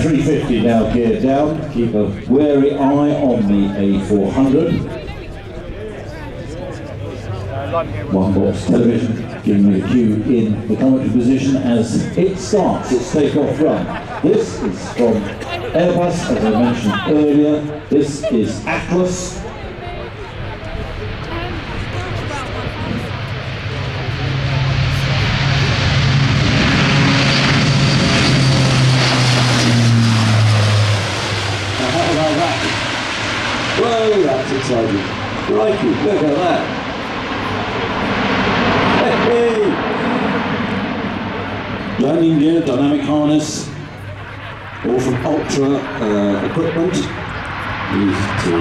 A350 now geared down. Keep a wary eye on the A400. One box television giving me a cue in the commentary position as it starts its takeoff run. This is from Airbus, as I mentioned earlier. This is Atlas. How about that? Whoa, that's exciting. Crikey, look at that. Hey! Landing gear, dynamic harness, all from Ultra equipment. Used to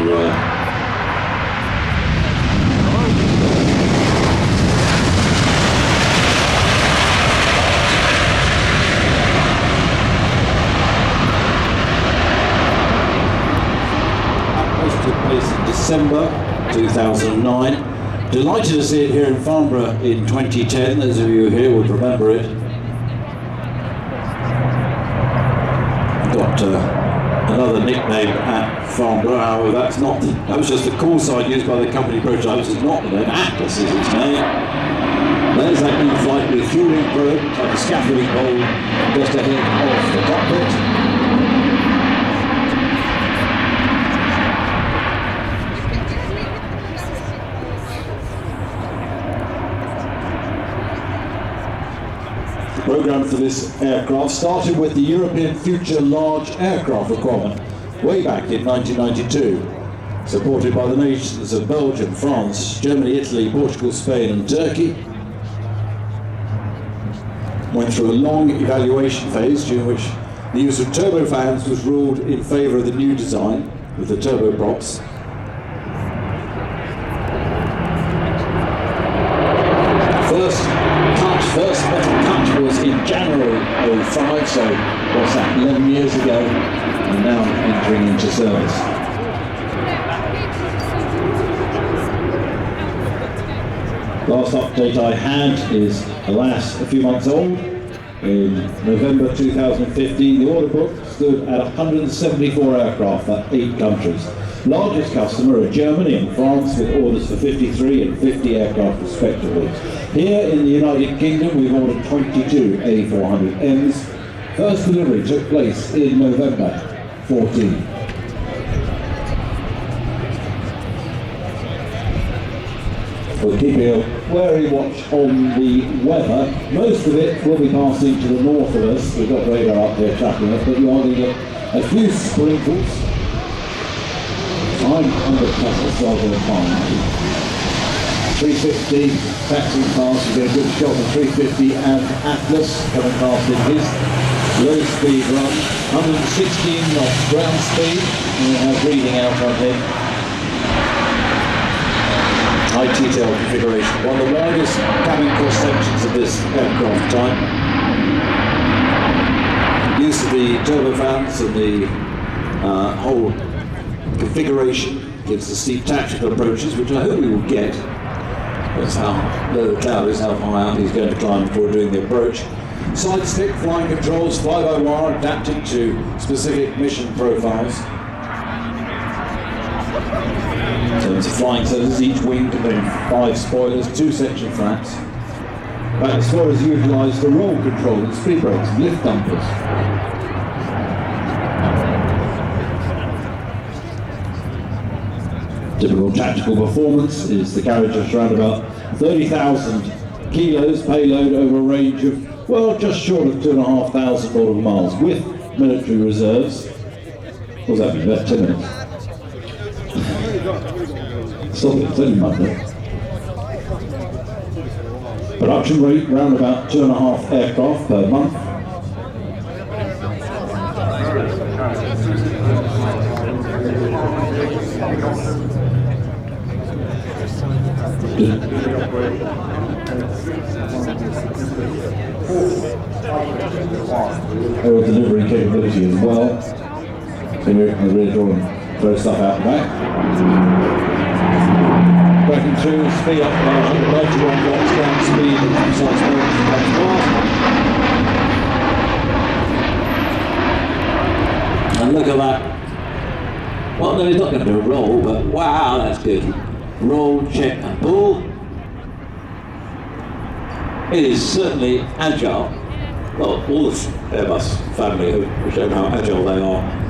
took place in December 2009. Delighted to see it here in Farnborough in 2010. Those of you here would remember it. Got another nickname at Farnborough, however that was just the call sign used by the company prototypes. It's not the name. Atlas is its name. There's that in-flight refueling probe, like a scaffolding pole just ahead of the cockpit. The program for this aircraft started with the European Future Large Aircraft requirement way back in 1992, supported by the nations of Belgium, France, Germany, Italy, Portugal, Spain and Turkey. Went through a long evaluation phase during which the use of turbofans was ruled in favour of the new design with the turboprops. First metal cut was in January 05, so what's that, 11 years ago, and now entering into service. Last update I had is, alas, a few months old. In November 2015, the order book stood at 174 aircraft for 8 countries. Largest customer are Germany and France, with orders for 53 and 50 aircraft respectively. Here in the United Kingdom, we've ordered 22 A400Ms. First delivery took place in November 14. We're keeping a wary watch on the weather. Most of it will be passing to the north of us. We've got radar up here tracking it, but you are going to get a few sprinkles. I'm under Atlas rather than fine. 350 taxiing past, you get a good shot of 350 and Atlas coming past in his low speed run. 116 knots ground speed, and we have reading out on him. High T-tail configuration, one of the widest cabin cross sections of this aircraft type. Use of the turbofans and the whole configuration gives the steep tactical approaches, which I hope we will get. That's how low the cloud is, how high up he's going to climb before doing the approach. Side stick, flying controls, fly-by-wire, adapted to specific mission profiles. In terms of flying surfaces, each wing contains 5 spoilers, 2 section flaps. But the spoilers utilise the roll control and speed brakes and lift dumpers. Typical tactical performance is the carriage of around about 30,000 kilos payload over a range of, well, just short of 2,500 nautical miles with military reserves. What does that mean? About 10 minutes. Stop it, it's only Monday. Production rate around about 2.5 aircraft per month. Aerial delivery capability as well. So here in the rear door and throw stuff out the back. Breaking through, speed up by 191 knots, ground speed and precise motion comes past. look at that. Well, no, he's not going to do a roll, but wow, that's good. Roll, check, and pull. It is certainly agile. Well, all the Airbus family have shown how agile they are.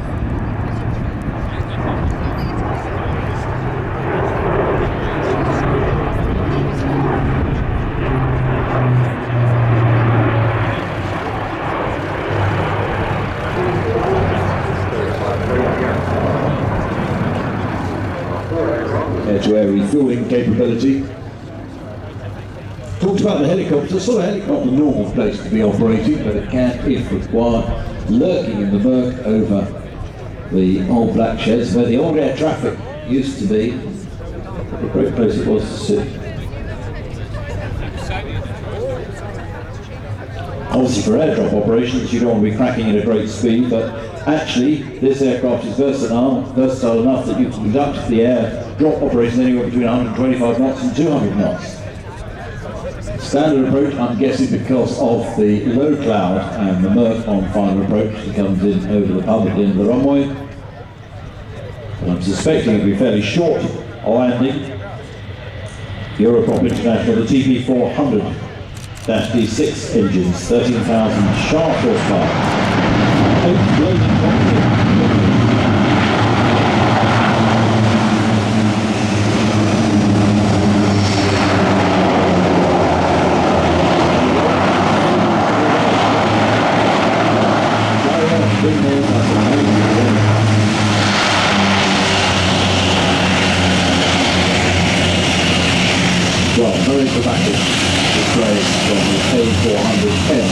Air-to-air refueling capability. Talked about the helicopter. Sort of helicopter, normal place to be operating, but it can, if required, lurking in the murk over the old black sheds where the old air traffic used to be. What a great place it was to sit. Obviously for airdrop operations you don't want to be cracking at a great speed, but actually this aircraft is versatile enough that you can conduct the air-drop operations anywhere between 125 knots and 200 knots. Standard approach, I'm guessing because of the low cloud and the murk on final approach that comes in over the pub at the end of the runway. And I'm suspecting it'll be fairly short landing. Europrop International, the TP400-D6 engines, 13,000 sharp horsepower. 8 bloated cockpit. Well, very dramatic display from the A400M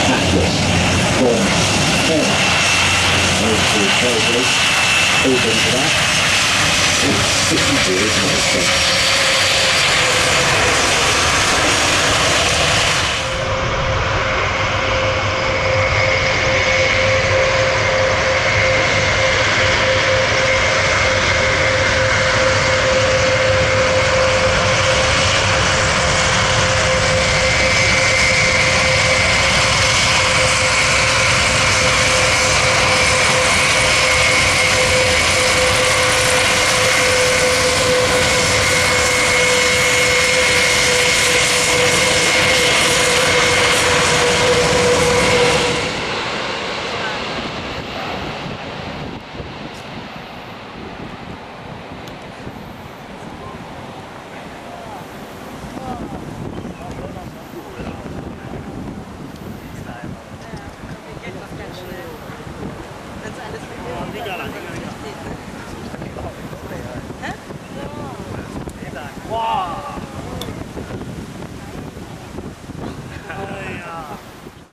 Atlas from 10. Over to the tailgate, open to that. It's 62, isn't it? Wow!